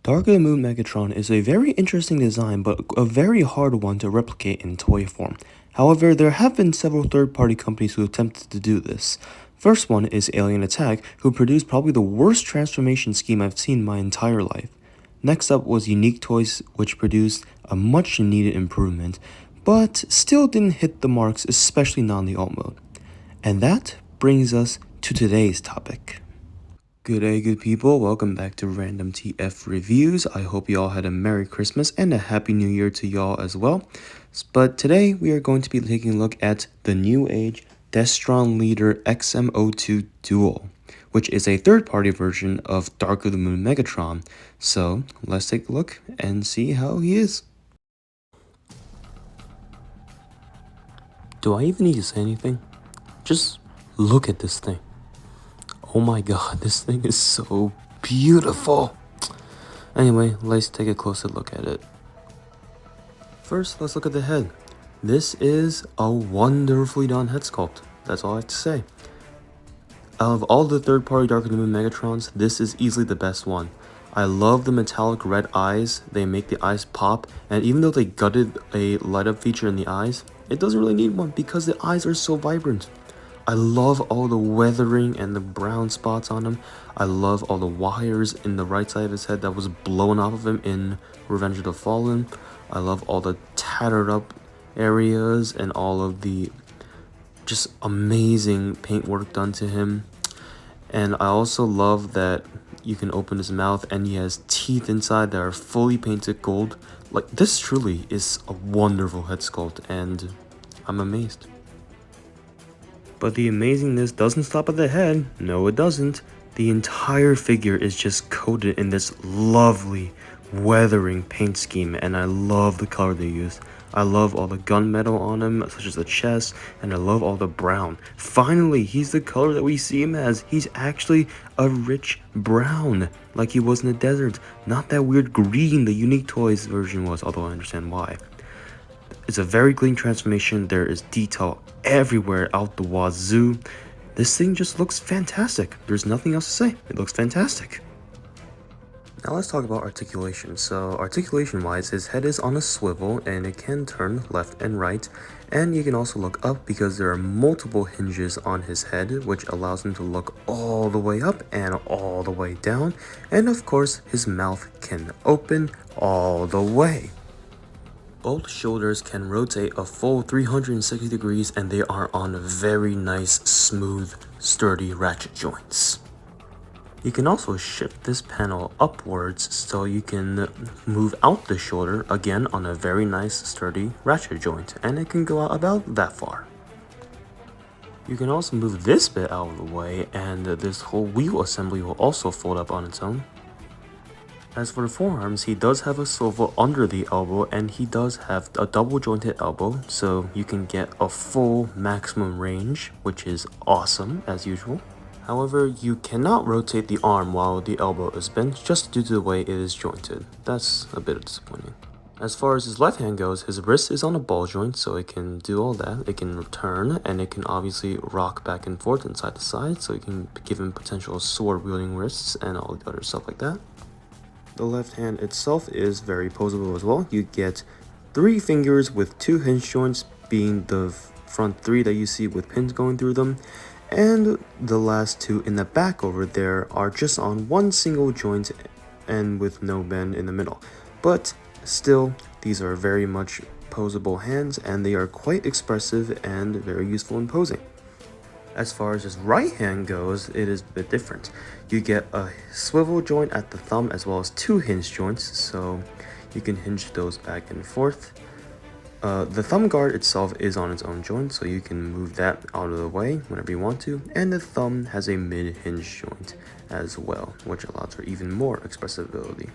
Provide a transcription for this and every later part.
Dark of the Moon Megatron is a very interesting design, but a very hard one to replicate in toy form. However, there have been several third-party companies who attempted to do this. First one is Alien Attack, who produced probably the worst transformation scheme I've seen in my entire life. Next up was Unique Toys, which produced a much needed improvement, but still didn't hit the marks, especially not in the alt mode. And that brings us to today's topic. Good day, good people. Welcome back to Random TF Reviews. I hope you all had a Merry Christmas and a Happy New Year to y'all as well. But today we are going to be taking a look at the Newage Destron Leader XM-02 DUEL, which is a third-party version of Dark of the Moon Megatron. So let's take a look and see how he is. Do I even need to say anything? Just look at this thing. Oh my god, this thing is so beautiful. Anyway, let's take a closer look at it. First, let's look at the head. This is a wonderfully done head sculpt. That's all I have to say. Out of all the third-party Dark of the Moon Megatrons, this is easily the best one. I love the metallic red eyes. They make the eyes pop, and even though they gutted a light-up feature in the eyes, it doesn't really need one because the eyes are so vibrant. I love all the weathering and the brown spots on him. I love all the wires in the right side of his head that was blown off of him in Revenge of the Fallen. I love all the tattered up areas and all of the just amazing paintwork done to him. And I also love that you can open his mouth and he has teeth inside that are fully painted gold. Like, this truly is a wonderful head sculpt and I'm amazed. But the amazingness doesn't stop at the head. No, it doesn't. The entire figure is just coated in this lovely weathering paint scheme, and I love the color they used. I love all the gunmetal on him, such as the chest, and I love all the brown. Finally, he's the color that we see him as. He's actually a rich brown, like he was in the desert. Not that weird green the Unique Toys version was, although I understand why. It's a very clean transformation. There is detail everywhere out the wazoo. This thing just looks fantastic. There's nothing else to say. It looks fantastic. Now let's talk about articulation. So articulation wise, his head is on a swivel and it can turn left and right. And you can also look up because there are multiple hinges on his head, which allows him to look all the way up and all the way down. And of course, his mouth can open all the way. Both shoulders can rotate a full 360 degrees and they are on very nice, smooth, sturdy ratchet joints. You can also shift this panel upwards so you can move out the shoulder again on a very nice, sturdy ratchet joint, and it can go out about that far. You can also move this bit out of the way and this whole wheel assembly will also fold up on its own. As for the forearms, he does have a swivel under the elbow and he does have a double jointed elbow, so you can get a full maximum range, which is awesome as usual. However, you cannot rotate the arm while the elbow is bent just due to the way it is jointed. That's a bit disappointing. As far as his left hand goes, his wrist is on a ball joint, so it can do all that. It can turn, and it can obviously rock back and forth and side to side, so you can give him potential sword wielding wrists and all the other stuff like that. The left hand itself is very posable as well. You get 3 fingers with 2 hinge joints, being the front 3 that you see with pins going through them, and the last 2 in the back over there are just on one single joint and with no bend in the middle. But still, these are very much posable hands and they are quite expressive and very useful in posing. As far as his right hand goes, it is a bit different. You get a swivel joint at the thumb as well as 2 hinge joints, so you can hinge those back and forth. The thumb guard itself is on its own joint, so you can move that out of the way whenever you want to. And the thumb has a mid-hinge joint as well, which allows for even more expressibility.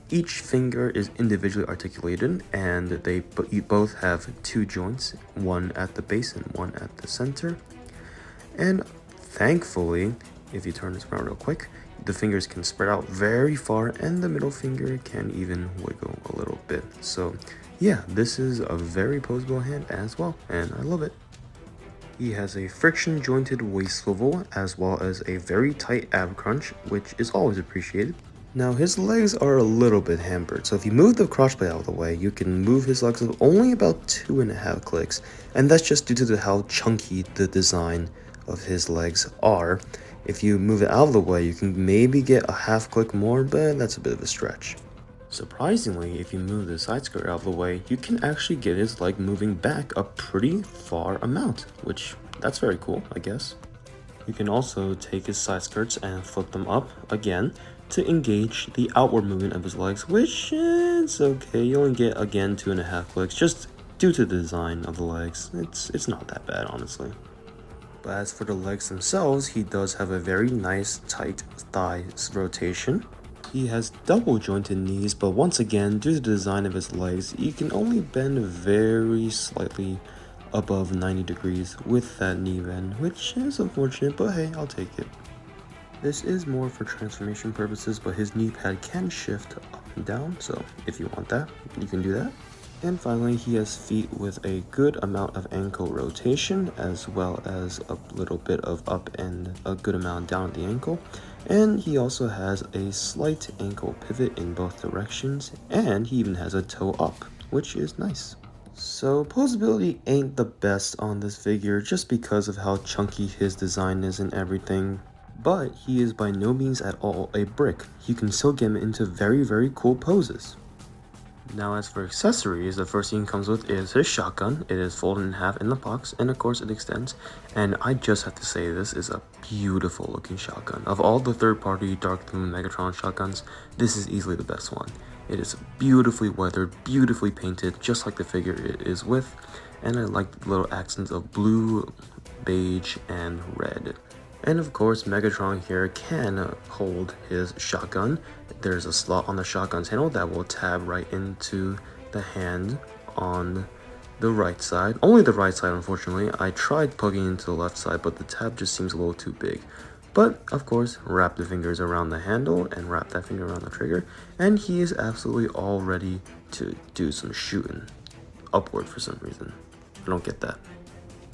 Each finger is individually articulated, and they both have 2 joints, one at the base and one at the center. And thankfully, if you turn this around real quick, the fingers can spread out very far and the middle finger can even wiggle a little bit. So yeah, this is a very posable hand as well, and I love it. He has a friction jointed waist swivel as well as a very tight ab crunch, which is always appreciated. Now his legs are a little bit hampered, so if you move the crossplate out of the way, you can move his legs with only about 2.5 clicks, and that's just due to how chunky the design of his legs are. If you move it out of the way, you can maybe get a half click more, but that's a bit of a stretch. Surprisingly, if you move the side skirt out of the way, you can actually get his leg moving back a pretty far amount, which that's very cool, I guess. You can also take his side skirts and flip them up again to engage the outward movement of his legs, which is okay. You only get, again, 2.5 clicks, just due to the design of the legs. It's not that bad, honestly. But as for the legs themselves, he does have a very nice tight thigh rotation. He has double jointed knees, but once again, due to the design of his legs, he can only bend very slightly above 90 degrees with that knee bend, which is unfortunate, but hey, I'll take it. This is more for transformation purposes, but his knee pad can shift up and down, so if you want that, you can do that. And finally, he has feet with a good amount of ankle rotation, as well as a little bit of up and a good amount down at the ankle. And he also has a slight ankle pivot in both directions, and he even has a toe up, which is nice. So posability ain't the best on this figure just because of how chunky his design is and everything. But he is by no means at all a brick. You can still get him into very, very cool poses. Now as for accessories, the first thing he comes with is his shotgun. It is folded in half in the box, and of course it extends. And I just have to say, this is a beautiful looking shotgun. Of all the third-party Dark Moon Megatron shotguns, this is easily the best one. It is beautifully weathered, beautifully painted, just like the figure it is with. And I like the little accents of blue, beige, and red. And of course, Megatron here can hold his shotgun. There's a slot on the shotgun's handle that will tab right into the hand on the right side. Only the right side, unfortunately. I tried plugging into the left side, but the tab just seems a little too big. But, of course, wrap the fingers around the handle and wrap that finger around the trigger, and he is absolutely all ready to do some shooting. Upward for some reason. I don't get that.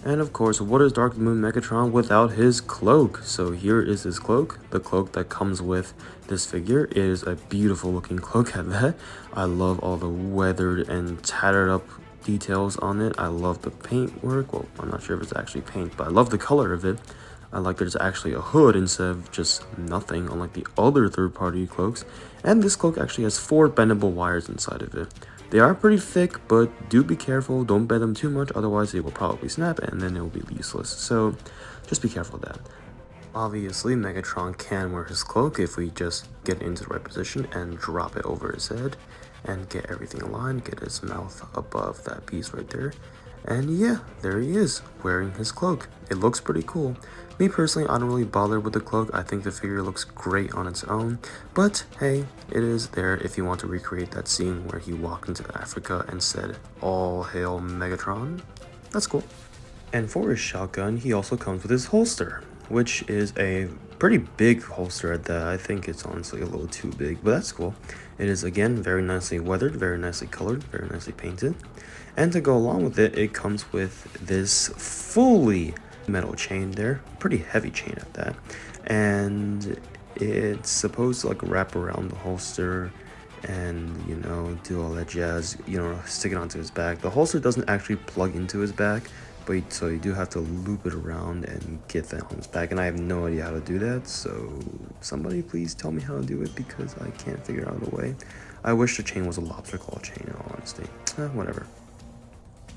And of course, what is Dark Moon Megatron without his cloak? So here is his cloak, the cloak that comes with this figure. It is a beautiful looking cloak at that. I love all the weathered and tattered up details on it. I love the paint work. Well, I'm not sure if it's actually paint, but I love the color of it. I like that it's actually a hood instead of just nothing, unlike the other third-party cloaks. And this cloak actually has 4 bendable wires inside of it. They are pretty thick, but do be careful. Don't bend them too much, otherwise they will probably snap and then it will be useless. So just be careful of that. Obviously, Megatron can wear his cloak if we just get it into the right position and drop it over his head and get everything aligned, get his mouth above that piece right there. And yeah, there he is, wearing his cloak. It looks pretty cool. Me personally, I don't really bother with the cloak. I think the figure looks great on its own. But hey, it is there if you want to recreate that scene where he walked into Africa and said, "All hail Megatron." That's cool. And for his shotgun, he also comes with his holster, which is a pretty big holster at that. I think it's honestly a little too big, but that's cool. It is, again, very nicely weathered, very nicely colored, very nicely painted. And to go along with it, it comes with this fully metal chain there, pretty heavy chain at that. And it's supposed to like wrap around the holster and, you know, do all that jazz, you know, stick it onto his back. The holster doesn't actually plug into his back, but so you do have to loop it around and get that on his back, and I have no idea how to do that, so somebody please tell me how to do it because I can't figure out a way. I wish the chain was a lobster claw chain, in all honesty. Whatever.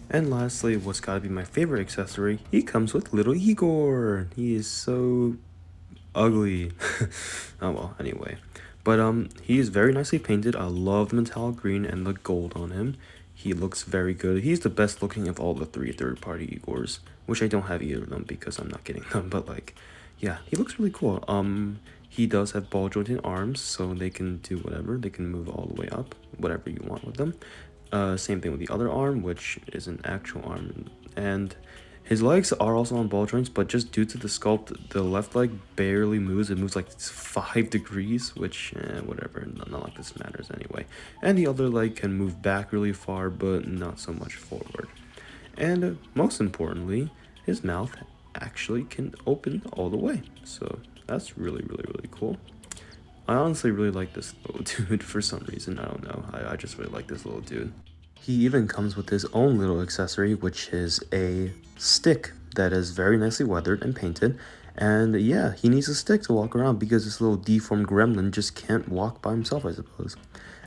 And lastly, what's gotta be my favorite accessory, he comes with little Igor. He is so ugly. Oh well, anyway. But he is very nicely painted. I love the metallic green and the gold on him. He looks very good. He's the best looking of all the 3 third-party Igors, which I don't have either of them because I'm not getting them, but like, yeah, he looks really cool. He does have ball jointed arms, so they can do whatever. They can move all the way up, whatever you want with them. Same thing with the other arm, which is an actual arm, and his legs are also on ball joints, but just due to the sculpt, the left leg barely moves. It moves like 5 degrees, which, whatever, not like this matters anyway. And the other leg can move back really far, but not so much forward. And most importantly, his mouth actually can open all the way. So that's really, really, really cool. I honestly really like this little dude for some reason. I don't know. I just really like this little dude. He even comes with his own little accessory, which is a stick that is very nicely weathered and painted. And yeah, he needs a stick to walk around because this little deformed gremlin just can't walk by himself, I suppose.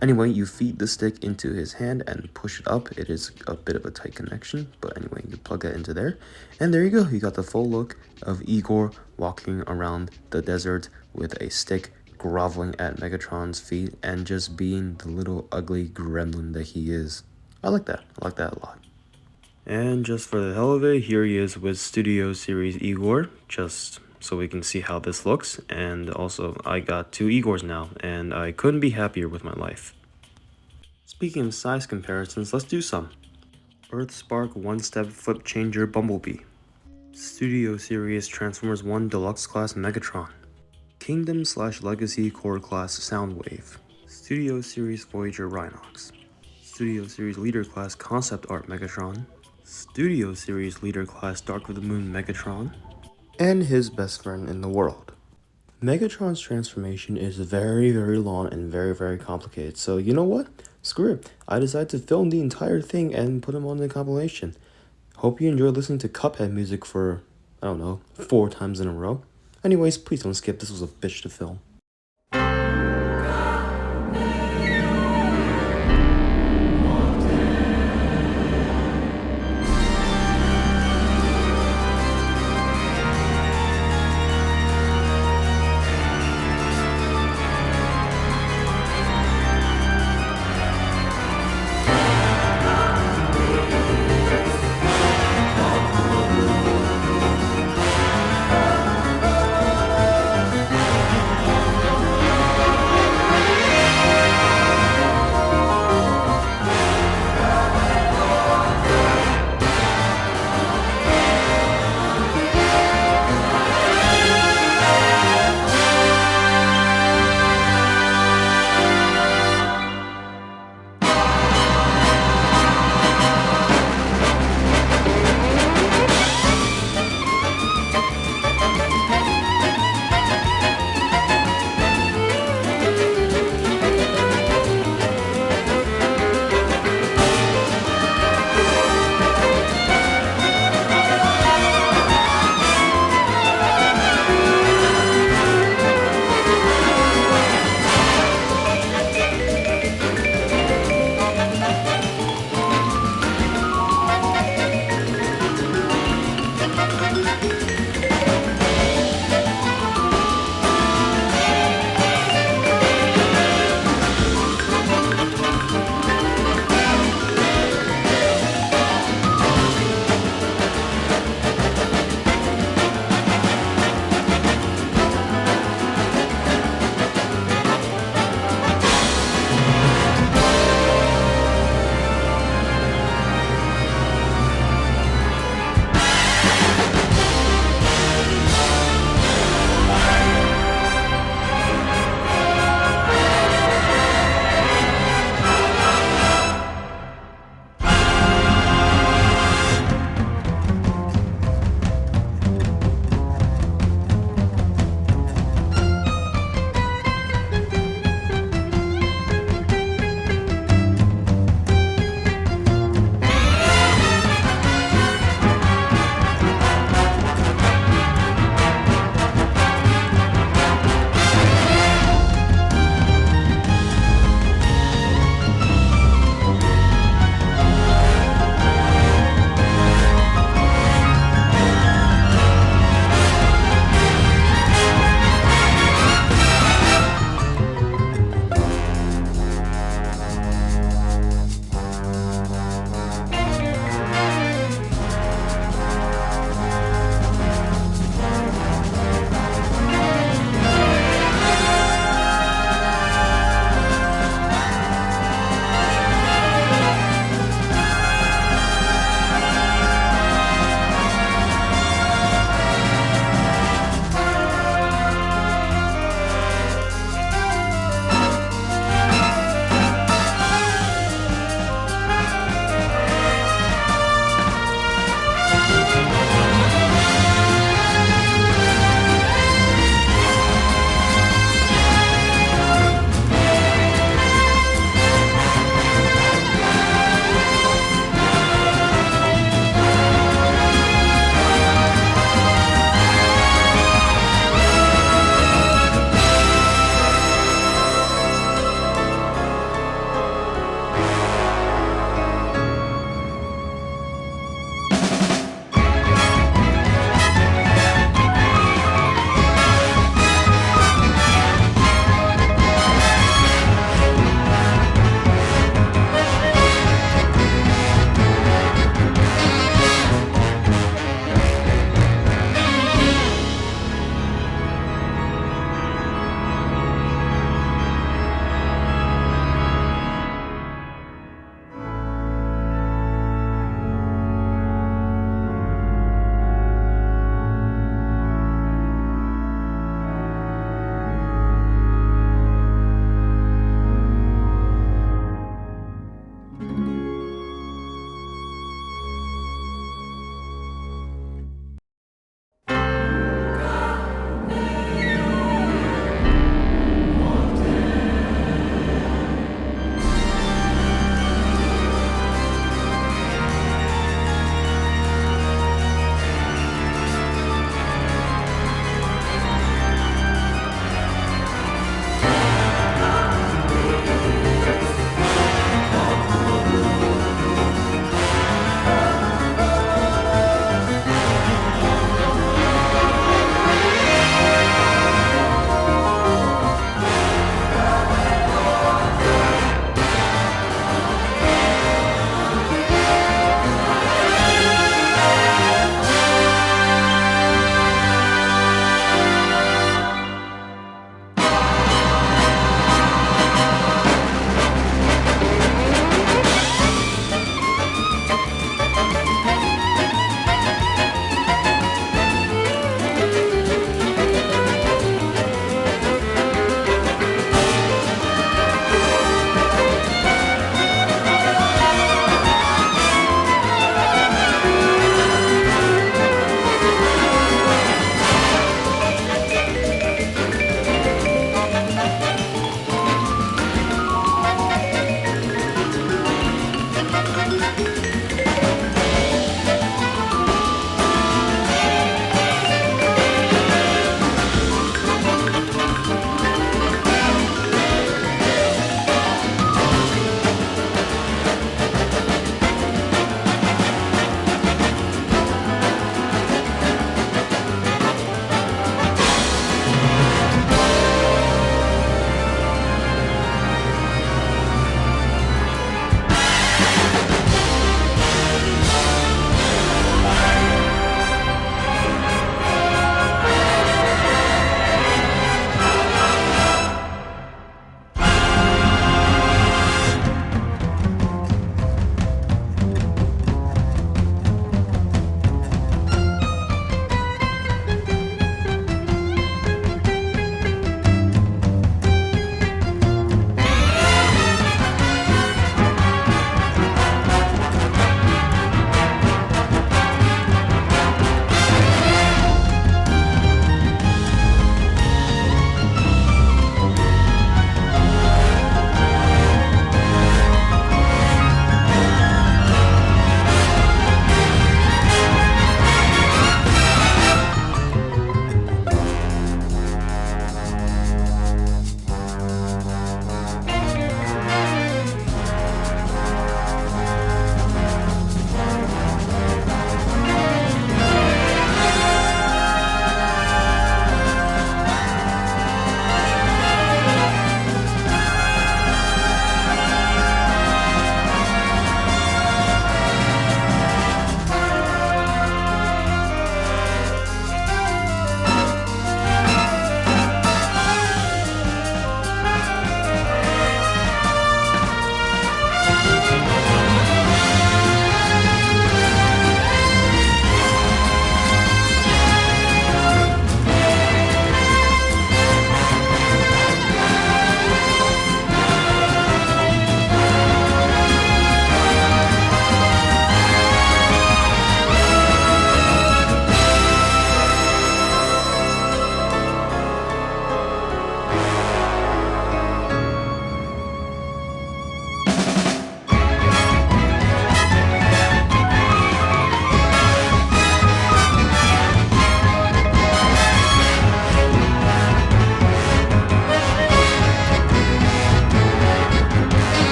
Anyway, you feed the stick into his hand and push it up. It is a bit of a tight connection, but anyway, you plug that into there. And there you go. You got the full look of Igor walking around the desert with a stick, groveling at Megatron's feet, and just being the little ugly gremlin that he is. I like that. I like that a lot. And just for the hell of it, here he is with Studio Series Igor, just so we can see how this looks. And also, I got 2 Igors now, and I couldn't be happier with my life. Speaking of size comparisons, let's do some. Earthspark One-Step Flip Changer Bumblebee. Studio Series Transformers 1 Deluxe Class Megatron. Kingdom/Legacy Core Class Soundwave. Studio Series Voyager Rhinox. Studio Series Leader Class Concept Art Megatron. Studio Series Leader Class Dark of the Moon Megatron. And his best friend in the world. Megatron's transformation is very, very long and very, very complicated. So you know what? Screw it. I decided to film the entire thing and put him on the compilation. Hope you enjoyed listening to Cuphead music for, I don't know, 4 times in a row. Anyways, please don't skip. This was a bitch to film.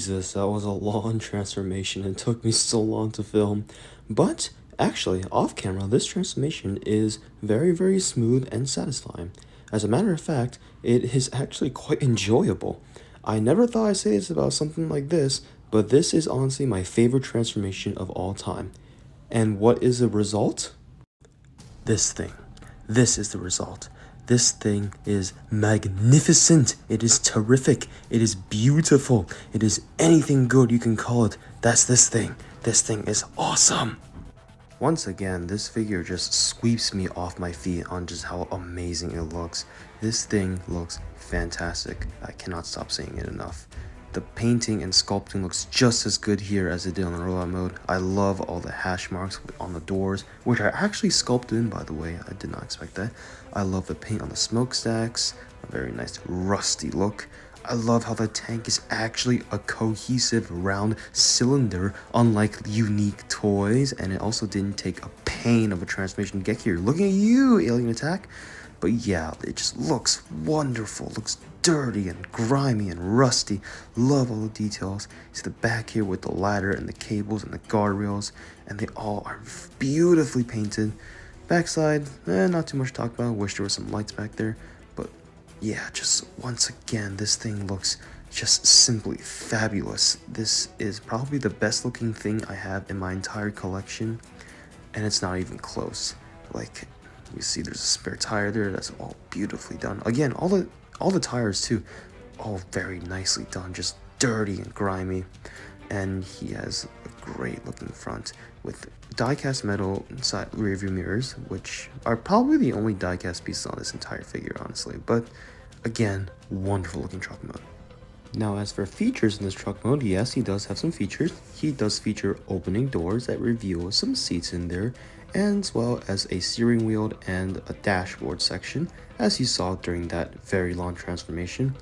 Jesus, that was a long transformation and took me so long to film. But actually, off camera, this transformation is very, very smooth and satisfying. As a matter of fact, it is actually quite enjoyable. I never thought I'd say this about something like this, but this is honestly my favorite transformation of all time. And what is the result? This thing. This is the result. This thing is magnificent. It is terrific. It is beautiful. It is anything good you can call it. That's this thing. This thing is awesome. Once again, this figure just sweeps me off my feet on just how amazing it looks. This thing looks fantastic. I cannot stop saying it enough. The painting and sculpting looks just as good here as it did on the rollout mode. I love all the hash marks on the doors, which are actually sculpted in, by the way. I did not expect that. I love the paint on the smokestacks, a very nice rusty look. I love how the tank is actually a cohesive round cylinder, unlike unique toys, and it also didn't take a pain of a transformation to get here. Looking at you, Alien Attack! But yeah, it just looks wonderful, looks dirty and grimy and rusty. Love all the details. See the back here with the ladder and the cables and the guardrails, and they all are beautifully painted. Backside, not too much to talk about. Wish there was some lights back there, but yeah, just once again, this thing looks just simply fabulous. This is probably the best looking thing I have in my entire collection, and it's not even close. Like, you see there's a spare tire there, that's all beautifully done. Again, all the tires too, all very nicely done, just dirty and grimy. And he has a great looking front with die-cast metal side rear view mirrors, which are probably the only die-cast pieces on this entire figure, honestly. But again, wonderful looking truck mode. Now, as for features in this truck mode, yes, he does have some features. He does feature opening doors that reveal some seats in there, as well as a steering wheel and a dashboard section, as you saw during that very long transformation.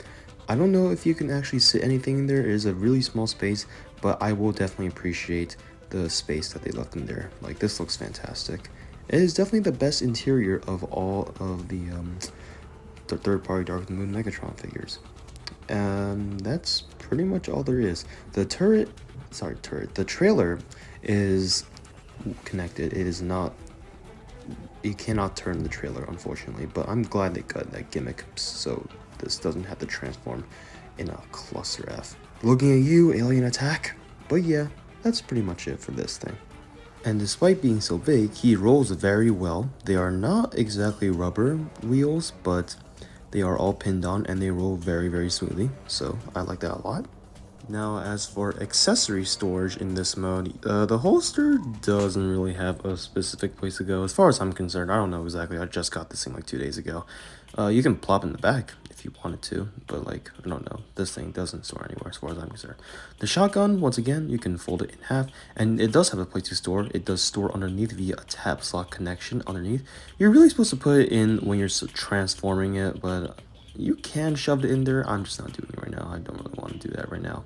I don't know if you can actually sit anything in there. It is a really small space, but I will definitely appreciate the space that they left in there. Like, this looks fantastic. It is definitely the best interior of all of the third-party Dark of the Moon Megatron figures. That's pretty much all there is. The the trailer is connected. It is not, you cannot turn the trailer, unfortunately, but I'm glad they got that gimmick so this doesn't have to transform in a cluster F. Looking at you, Alien Attack. But yeah, that's pretty much it for this thing. And despite being so big, he rolls very well. They are not exactly rubber wheels, but they are all pinned on and they roll very, very smoothly, so I like that a lot. Now, as for accessory storage in this mode, the holster doesn't really have a specific place to go. As far as I'm concerned, I don't know exactly. I just got this thing like 2 days ago. You can plop in the back if you wanted to, but like, I don't know. This thing doesn't store anywhere as far as I'm concerned. The shotgun, once again, you can fold it in half, and it does have a place to store. It does store underneath via a tab slot connection underneath. You're really supposed to put it in when you're transforming it, but you can shove it in there. I'm just not doing it right now. I don't really want to do that right now.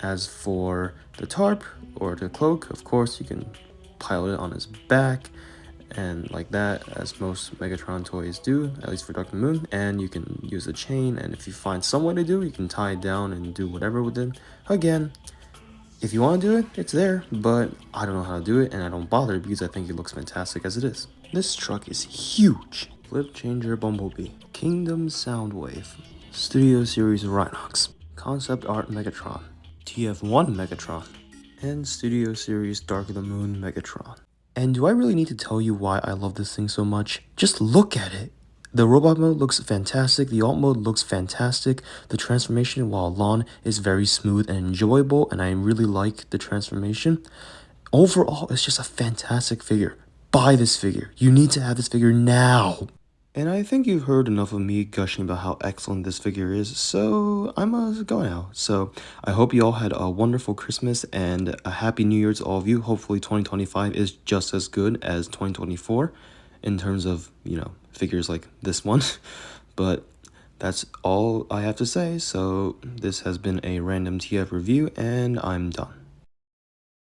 As for the tarp or the cloak, of course, you can pile it on his back and like that, as most Megatron toys do, at least for Dark of the Moon. And you can use a chain, and if you find some way to do it, you can tie it down and do whatever with it. Again, if you want to do it, it's there, but I don't know how to do it, and I don't bother because I think it looks fantastic as it is. This truck is huge. Flip Changer Bumblebee, Kingdom Soundwave, Studio Series Rhinox, Concept Art Megatron, TF1 Megatron, and Studio Series Dark of the Moon Megatron. And do I really need to tell you why I love this thing so much? Just look at it. The robot mode looks fantastic, the alt mode looks fantastic, the transformation while on is very smooth and enjoyable, and I really like the transformation. Overall, it's just a fantastic figure. Buy this figure. You need to have this figure now. And I think you've heard enough of me gushing about how excellent this figure is, so I'm gonna go now. So I hope you all had a wonderful Christmas and a happy New Year to all of you. Hopefully 2025 is just as good as 2024 in terms of, you know, figures like this one. But that's all I have to say, so this has been a random TF review, and I'm done.